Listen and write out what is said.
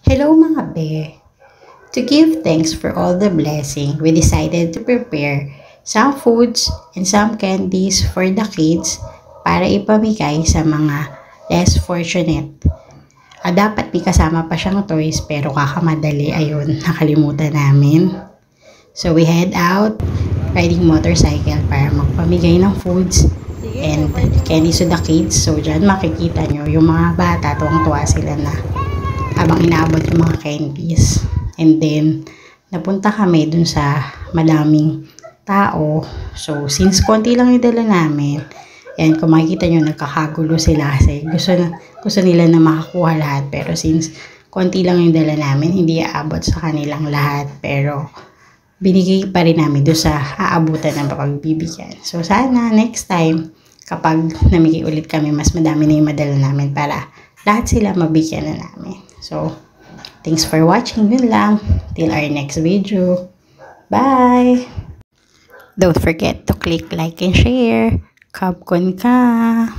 Hello mga be! To give thanks for all the blessing, we decided to prepare some foods and some candies for the kids para ipamigay sa mga less fortunate. Dapat may kasama pa siyang toys pero kakamadali, ayun, nakalimutan namin. So we head out riding motorcycle para magpamigay ng foods and candies to the kids. So dyan makikita nyo yung mga bata, tuwang-tuwa sila na habang inaabot yung mga candies. And then, napunta kami dun sa madaming tao. So, since konti lang yung dala namin, and kung makikita nyo, nagkakagulo sila kasi gusto nila na makakuha lahat. Pero since konti lang yung dala namin, hindi aabot sa kanilang lahat. Pero, binigay pa rin namin doon sa aabutan ng pagbibigyan. So, sana next time, kapag namigay ulit kami, mas madami na yung madala namin para lahat sila mabigyan na namin. So, thanks for watching. Yun lang. Till our next video. Bye! Don't forget to click like and share. Kabkon ka!